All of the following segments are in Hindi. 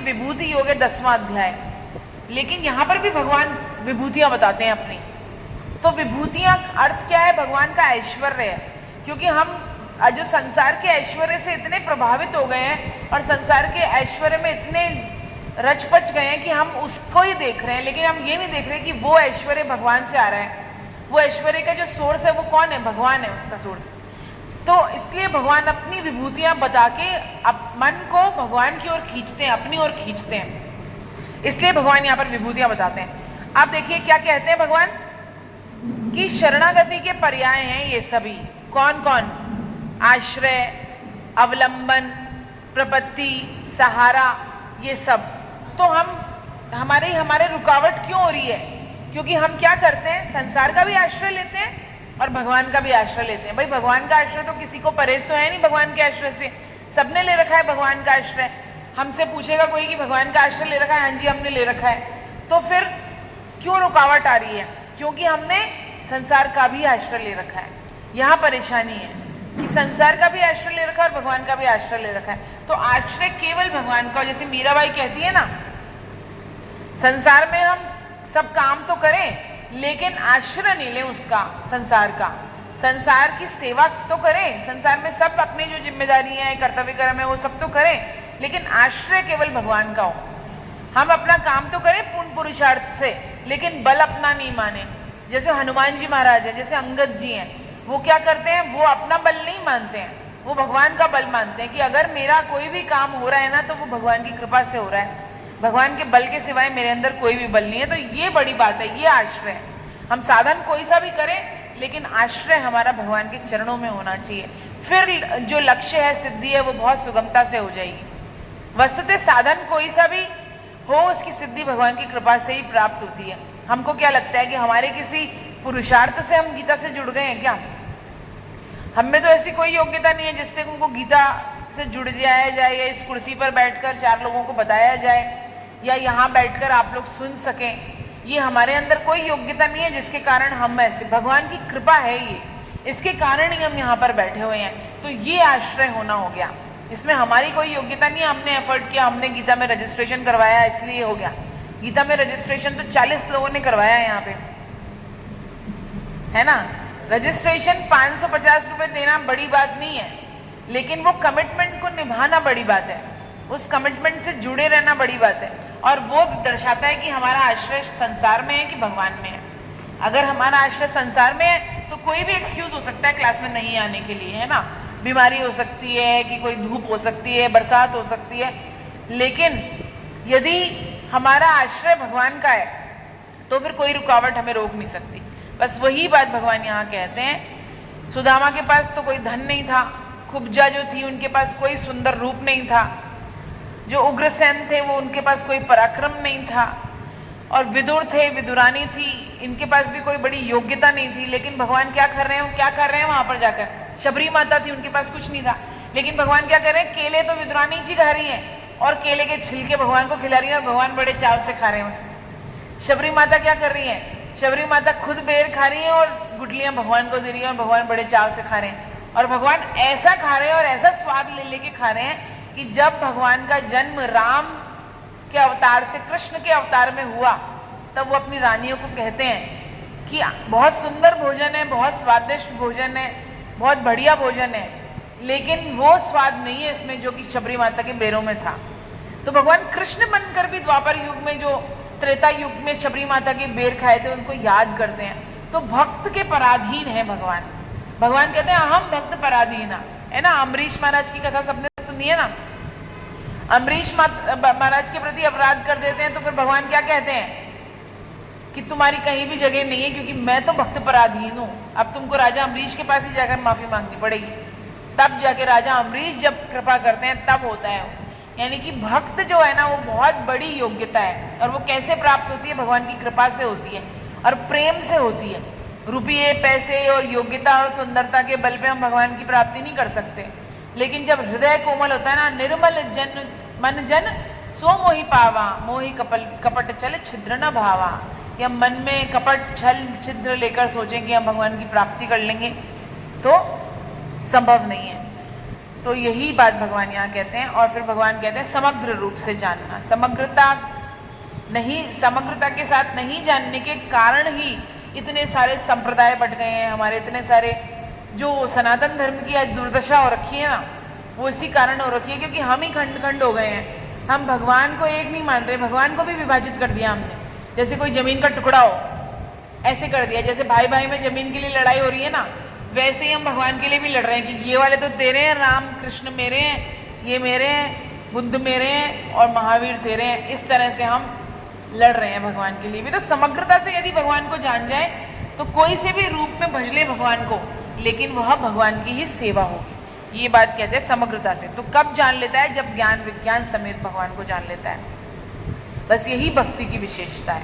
विभूति योग है 10वां अध्याय, लेकिन यहाँ पर भी भगवान विभूतियां बताते हैं अपनी। तो विभूतियां अर्थ क्या है? भगवान का ऐश्वर्य है, क्योंकि हम जो संसार के ऐश्वर्य से इतने प्रभावित हो गए हैं और संसार के ऐश्वर्य में इतने रचपच गए हैं कि हम उसको ही देख रहे हैं, लेकिन हम ये नहीं देख रहे कि वो ऐश्वर्य भगवान से आ रहा है। वो ऐश्वर्य का जो सोर्स है वो कौन है? भगवान है उसका सोर्स। तो इसलिए भगवान अपनी विभूतियां बता के मन को भगवान की ओर खींचते हैं, अपनी ओर खींचते हैं, इसलिए भगवान यहाँ पर विभूतियां बताते हैं। आप देखिए क्या कहते हैं भगवान कि शरणागति के पर्याय हैं ये सभी। कौन कौन? आश्रय, अवलंबन, प्रपत्ति, सहारा, ये सब। तो हमारे रुकावट क्यों हो रही है? क्योंकि हम क्या करते हैं? संसार का भी आश्रय लेते हैं और भगवान का भी आश्रय लेते हैं। भाई भगवान का आश्रय तो किसी को परहेज तो है नहीं भगवान के आश्रय से, सबने ले रखा है भगवान का आश्रय। हमसे पूछेगा कोई कि भगवान का आश्रय ले रखा है? हाँ जी हमने ले रखा है। तो फिर क्यों रुकावट आ रही है? क्योंकि हमने संसार का भी आश्रय ले रखा है। यहाँ परेशानी है कि संसार का भी आश्रय ले रखा है और भगवान का भी आश्रय ले रखा है। तो आश्रय केवल भगवान का, जैसे मीराबाई कहती है ना, संसार में हम सब काम तो करें लेकिन आश्रय नहीं लें उसका, संसार का। संसार की सेवा तो करें, संसार में सब अपनी जो जिम्मेदारी है, कर्तव्य कर्म है, वो सब तो करें, लेकिन आश्रय केवल भगवान का हो। हम अपना काम तो करें पूर्ण पुरुषार्थ से, लेकिन बल अपना नहीं माने। जैसे हनुमान जी महाराज है, जैसे अंगद जी हैं, वो क्या करते हैं? वो अपना बल नहीं मानते हैं, वो भगवान का बल मानते हैं कि अगर मेरा कोई भी काम हो रहा है ना तो वो भगवान की कृपा से हो रहा है, भगवान के बल के सिवाय मेरे अंदर कोई भी बल नहीं है। तो ये बड़ी बात है, ये आश्रय है। हम साधन कोई सा भी करें लेकिन आश्रय हमारा भगवान के चरणों में होना चाहिए, फिर जो लक्ष्य है, सिद्धि है, वो बहुत सुगमता से हो जाएगी। वस्तुतः साधन कोई सा भी हो, उसकी सिद्धि भगवान की कृपा से ही प्राप्त होती है। हमको क्या लगता है कि हमारे किसी पुरुषार्थ से हम गीता से जुड़ गए हैं क्या? हमें तो ऐसी कोई योग्यता नहीं है जिससे उनको गीता से जुड़ जाया जाए, या इस कुर्सी पर बैठकर 4 लोगों को बताया जाए, या यहाँ बैठकर आप लोग सुन सकें। ये हमारे अंदर कोई योग्यता नहीं है जिसके कारण हम ऐसे, भगवान की कृपा है ये, इसके कारण ही हम यहाँ पर बैठे हुए हैं। तो ये आश्रय होना हो गया, इसमें हमारी कोई योग्यता नहीं है। हमने एफर्ट किया, हमने गीता में रजिस्ट्रेशन करवाया इसलिए हो गया। गीता में रजिस्ट्रेशन तो 40 लोगों ने करवाया यहाँ पे, है ना। रजिस्ट्रेशन 550 रुपए देना बड़ी बात नहीं है, लेकिन वो कमिटमेंट को निभाना बड़ी बात है, उस कमिटमेंट से जुड़े रहना बड़ी बात है। और वो दर्शाता है कि हमारा आश्रय संसार में है कि भगवान में है। अगर हमारा आश्रय संसार में है तो कोई भी एक्सक्यूज हो सकता है क्लास में नहीं आने के लिए, है ना। बीमारी हो सकती है, कि कोई धूप हो सकती है, बरसात हो सकती है, लेकिन यदि हमारा आश्रय भगवान का है तो फिर कोई रुकावट हमें रोक नहीं सकती। बस वही बात भगवान यहाँ कहते हैं। सुदामा के पास तो कोई धन नहीं था, कुब्जा जो थी उनके पास कोई सुंदर रूप नहीं था, जो उग्रसेन थे वो उनके पास कोई पराक्रम नहीं था, और विदुर थे, विदुरानी थी, इनके पास भी कोई बड़ी योग्यता नहीं थी। लेकिन भगवान क्या कर रहे हैं? क्या कर रहे हैं वहां पर जाकर? शबरी माता थी, उनके पास कुछ नहीं था, लेकिन भगवान क्या कर रहे हैं? केले तो विदुरानी जी खा रही है और केले के छिलके भगवान को खिला रही है, और भगवान बड़े चाव से खा रहे हैं उसको। शबरी माता क्या कर रही है? शबरी माता खुद बेर खा रही है और गुठलियां भगवान को दे रही है, और भगवान बड़े चाव से खा रहे हैं। और भगवान ऐसा खा रहे हैं और ऐसा स्वाद ले लेके खा रहे हैं कि जब भगवान का जन्म राम के अवतार से कृष्ण के अवतार में हुआ, तब वो अपनी रानियों को कहते हैं कि बहुत सुंदर भोजन है, बहुत स्वादिष्ट भोजन है, बहुत बढ़िया भोजन है, लेकिन वो स्वाद नहीं है इसमें जो कि शबरी माता के बेरों में था। तो भगवान कृष्ण बनकर भी द्वापर युग में, जो त्रेता युग में शबरी माता के बेर खाए थे, उनको याद करते हैं। तो भक्त के पराधीन है भगवान। भगवान कहते हैं हम भक्त पराधीन है ना। अम्बरीश महाराज की कथा सबने सुनी है ना। अम्बरीश महाराज के प्रति अपराध कर देते हैं तो फिर भगवान क्या कहते हैं कि तुम्हारी कहीं भी जगह नहीं है, क्योंकि मैं तो भक्त पराधीन हूं। अब तुमको राजा अम्बरीश के पास ही जाकर माफी मांगनी पड़ेगी, तब जाके राजा अम्बरीश जब कृपा करते हैं तब होता है। यानी कि भक्त जो है ना, वो बहुत बड़ी योग्यता है, और वो कैसे प्राप्त होती है? भगवान की कृपा से होती है और प्रेम से होती है। रुपये, पैसे और योग्यता और सुंदरता के बल पे हम भगवान की प्राप्ति नहीं कर सकते, लेकिन जब हृदय कोमल होता है ना, निर्मल जन मन जन सो मोहि पावा, मोहि कपट छल छिद्र न भावा, कि हम मन में कपट छल छिद्र लेकर सोचें कि हम भगवान की प्राप्ति कर लेंगे तो संभव नहीं है। तो यही बात भगवान यहाँ कहते हैं। और फिर भगवान कहते हैं समग्र रूप से जानना। समग्रता के साथ नहीं जानने के कारण ही इतने सारे संप्रदाय बट गए हैं हमारे, इतने सारे जो सनातन धर्म की आज दुर्दशा हो रखी है ना, वो इसी कारण हो रखी है क्योंकि हम ही खंड खंड हो गए हैं। हम भगवान को एक नहीं मान रहे, भगवान को भी विभाजित कर दिया हमने। जैसे कोई जमीन का टुकड़ा हो, ऐसे कर दिया। जैसे भाई भाई में जमीन के लिए लड़ाई हो रही है ना, वैसे ही हम भगवान के लिए भी लड़ रहे हैं कि ये वाले तो तेरे हैं, राम कृष्ण मेरे हैं, ये मेरे हैं, बुद्ध मेरे हैं और महावीर तेरे हैं। इस तरह से हम लड़ रहे हैं भगवान के लिए भी। तो समग्रता से यदि भगवान को जान जाए तो कोई से भी रूप में भज ले भगवान को, लेकिन वह भगवान की ही सेवा होगी। ये बात कहते हैं समग्रता से। तो कब जान लेता है? जब ज्ञान विज्ञान समेत भगवान को जान लेता है। बस यही भक्ति की विशेषता है।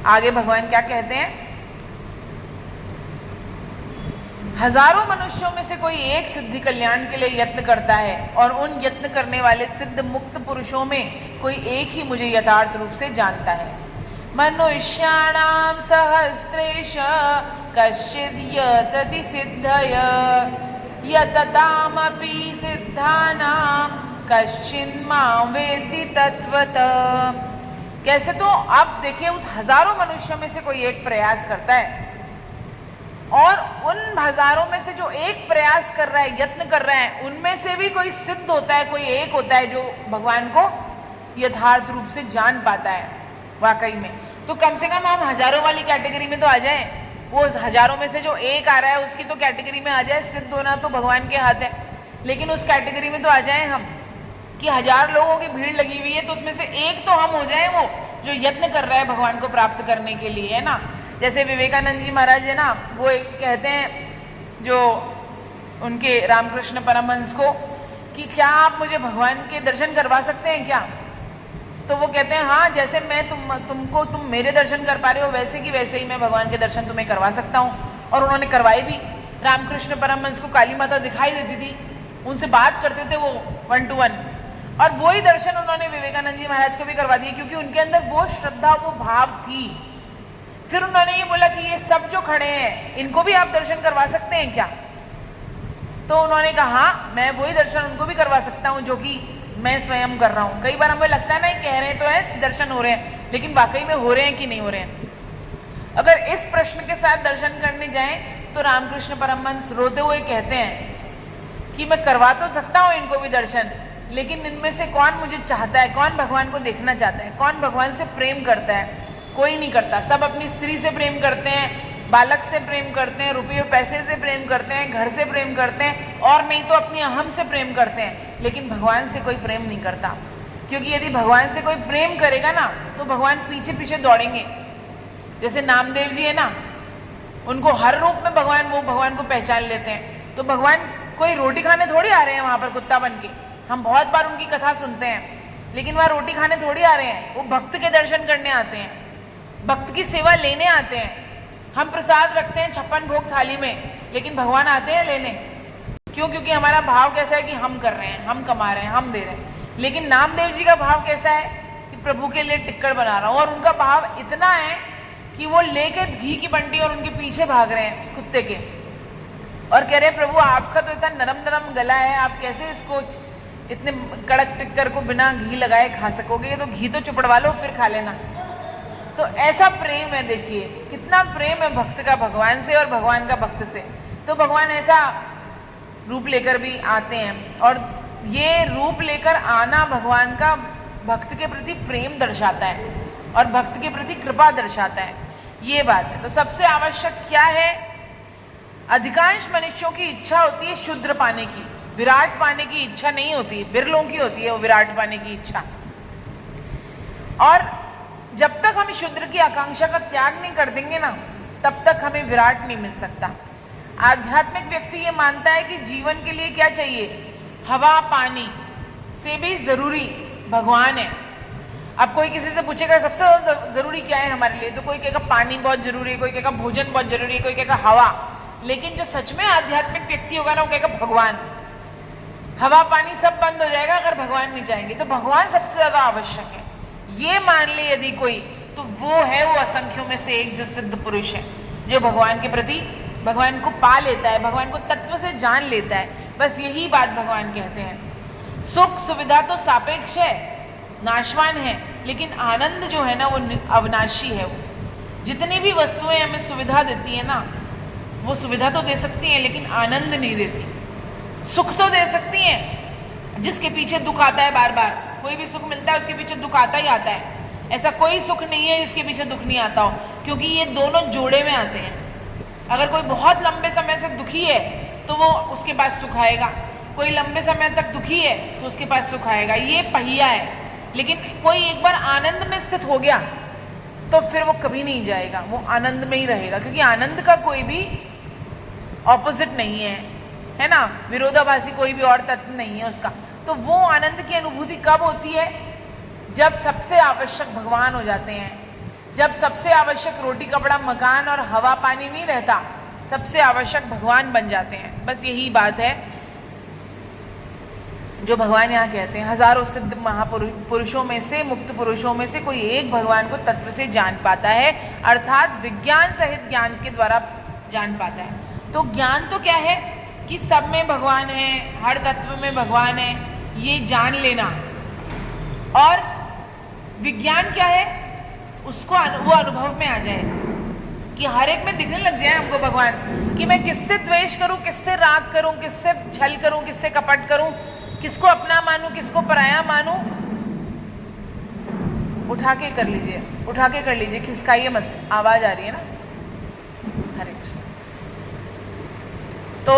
आगे भगवान क्या कहते हैं? हजारों मनुष्यों में से कोई एक सिद्धि कल्याण के लिए यत्न करता है और उन यत्न करने वाले सिद्ध मुक्त पुरुषों में कोई एक ही मुझे यथार्थ रूप से जानता है। मनुष्याणाम सहस्रेश कश्चिद् यतति सिद्धय यततामपि सिद्धानां कश्चिन् मां वेत्ति तत्त्वतः। कैसे? तो अब देखिए, उस हजारों मनुष्यों में से कोई एक प्रयास करता है और उन हजारों में से जो एक प्रयास कर रहा है, यत्न कर रहा है, उनमें से भी कोई सिद्ध होता है, कोई एक होता है जो भगवान को यथार्थ रूप से जान पाता है वाकई में। तो कम से कम हम हजारों वाली कैटेगरी में तो आ जाएं। वो हजारों में से जो एक आ रहा है उसकी तो कैटेगरी में आ जाए। सिद्ध होना तो भगवान के हाथ है, लेकिन उस कैटेगरी में तो आ जाएं हम कि हजार लोगों की भीड़ लगी हुई है तो उसमें से एक तो हम हो जाए वो जो यत्न कर रहा है भगवान को प्राप्त करने के लिए, है ना। जैसे विवेकानंद जी महाराज है ना, वो एक कहते हैं जो उनके रामकृष्ण परमहंस को कि क्या आप मुझे भगवान के दर्शन करवा सकते हैं क्या? तो वो कहते हैं हाँ, जैसे मैं तुम मेरे दर्शन कर पा रहे हो वैसे की वैसे ही मैं भगवान के दर्शन तुम्हें करवा सकता हूँ। और उन्होंने करवाए भी। रामकृष्ण परमहंस को काली माता दिखाई देती थी, उनसे बात करते थे वो 1 to 1, और वही दर्शन उन्होंने विवेकानंद जी महाराज को भी करवा दिए क्योंकि उनके अंदर वो श्रद्धा, वो भाव थी। फिर उन्होंने ये बोला कि ये सब जो खड़े हैं इनको भी आप दर्शन करवा सकते हैं क्या? तो उन्होंने कहा हाँ, मैं वही दर्शन उनको भी करवा सकता हूँ जो कि मैं स्वयं कर रहा हूँ। कई बार हमें लगता है ना, कह रहे तो है दर्शन हो रहे हैं, लेकिन वाकई में हो रहे हैं कि नहीं हो रहे हैं। अगर इस प्रश्न के साथ दर्शन करने जाएं तो रामकृष्ण परमहंस रोते हुए कहते हैं कि मैं करवा तो सकता हूँ इनको भी दर्शन, लेकिन इनमें से कौन मुझे चाहता है, कौन भगवान को देखना चाहता है, कौन भगवान से प्रेम करता है? कोई नहीं करता। सब अपनी स्त्री से प्रेम करते हैं, बालक से प्रेम करते हैं, रुपये पैसे से प्रेम करते हैं, घर से प्रेम करते हैं, और नहीं तो अपनी अहम से प्रेम करते हैं, लेकिन भगवान से कोई प्रेम नहीं करता। क्योंकि यदि भगवान से कोई प्रेम करेगा ना तो भगवान पीछे पीछे दौड़ेंगे। जैसे नामदेव जी है ना, उनको हर रूप में भगवान को पहचान लेते हैं। तो भगवान कोई रोटी खाने थोड़ी आ रहे हैं वहां पर कुत्ता बन के। हम बहुत बार उनकी कथा सुनते हैं, लेकिन वह रोटी खाने थोड़ी आ रहे हैं, वो भक्त के दर्शन करने आते हैं, भक्त की सेवा लेने आते हैं। हम प्रसाद रखते हैं 56 भोग थाली में, लेकिन भगवान आते हैं लेने। क्यों? क्योंकि हमारा भाव कैसा है कि हम कर रहे हैं, हम कमा रहे हैं, हम दे रहे हैं। लेकिन नामदेव जी का भाव कैसा है कि प्रभु के लिए टिक्कड़ बना रहा हूं, और उनका भाव इतना है कि वो लेके घी की बंटी और उनके पीछे भाग रहे हैं कुत्ते के, और कह रहे हैं प्रभु आपका तो इतना नरम नरम गला है, आप कैसे इसको इतने कड़क टिक्कर को बिना घी लगाए खा सकोगे? ये तो घी तो चुपड़वा लो फिर खा लेना। तो ऐसा प्रेम है, देखिए कितना प्रेम है भक्त का भगवान से और भगवान का भक्त से। तो भगवान ऐसा रूप लेकर भी आते हैं, और ये रूप लेकर आना भगवान का भक्त के प्रति प्रेम दर्शाता है और भक्त के प्रति कृपा दर्शाता है। ये बात है। तो सबसे आवश्यक क्या है? अधिकांश मनुष्यों की इच्छा होती है शुद्र पाने की, विराट पाने की इच्छा नहीं होती। बिरलों की होती है वो विराट पाने की इच्छा। और जब तक हम शुद्र की आकांक्षा का त्याग नहीं कर देंगे ना, तब तक हमें विराट नहीं मिल सकता। आध्यात्मिक व्यक्ति ये मानता है कि जीवन के लिए क्या चाहिए? हवा पानी से भी जरूरी भगवान है। अब कोई किसी से पूछेगा सबसे जरूरी क्या है हमारे लिए, तो कोई कहेगा पानी बहुत जरूरी है, कोई कहेगा भोजन बहुत जरूरी है, कोई कहेगा हवा। लेकिन जो सच में आध्यात्मिक व्यक्ति होगा ना, वो कहेगा भगवान। हवा पानी सब बंद हो जाएगा अगर भगवान नहीं चाहेंगे। तो भगवान सबसे ज्यादा आवश्यक है। ये मान ले यदि कोई, तो वो है वो असंख्यों में से एक जो सिद्ध पुरुष है, जो भगवान के प्रति भगवान को पा लेता है, भगवान को तत्व से जान लेता है। बस यही बात भगवान कहते हैं। सुख सुविधा तो सापेक्ष है, नाशवान है, लेकिन आनंद जो है ना वो अविनाशी है। वो जितनी भी वस्तुएं हमें सुविधा देती है ना, वो सुविधा तो दे सकती हैं लेकिन आनंद नहीं देती। सुख तो दे सकती हैं, जिसके पीछे दुख आता है बार बार, कोई भी सुख मिलता है उसके पीछे दुख आता ही आता है। ऐसा कोई सुख नहीं है जिसके पीछे दुख नहीं आता हो, क्योंकि ये दोनों जोड़े में आते हैं। अगर कोई बहुत लंबे समय से दुखी है तो वो उसके पास सुख आएगा, कोई लंबे समय तक दुखी है तो उसके पास सुख आएगा। ये पहिया है। लेकिन कोई एक बार आनंद में स्थित हो गया तो फिर वो कभी नहीं जाएगा, वो आनंद में ही रहेगा, क्योंकि आनंद का कोई भी ऑपोजिट नहीं है ना, विरोधाभासी कोई भी और तत्व नहीं है उसका। तो वो आनंद की अनुभूति कब होती है? जब सबसे आवश्यक भगवान हो जाते हैं, जब सबसे आवश्यक रोटी कपड़ा मकान और हवा पानी नहीं रहता, सबसे आवश्यक भगवान बन जाते हैं। बस यही बात है जो भगवान यहाँ कहते हैं। हजारों सिद्ध महापुरुषों में से, मुक्त पुरुषों में से कोई एक भगवान को तत्व से जान पाता है, अर्थात विज्ञान सहित ज्ञान के द्वारा जान पाता है। तो ज्ञान तो क्या है कि सब में भगवान है, हर तत्व में भगवान है, ये जान लेना। और विज्ञान क्या है? उसको वो अनुभव में आ जाए कि हर एक में दिखने लग जाए हमको भगवान, कि मैं किससे द्वेष करूं, किससे राग करूं, किससे छल करूं, किससे कपट करूं, किसको अपना मानूं, किसको पराया मानूं। उठा के कर लीजिए, उठा के कर लीजिए, खिसकाइए मत। आवाज आ रही है ना? हरे कृष्ण। तो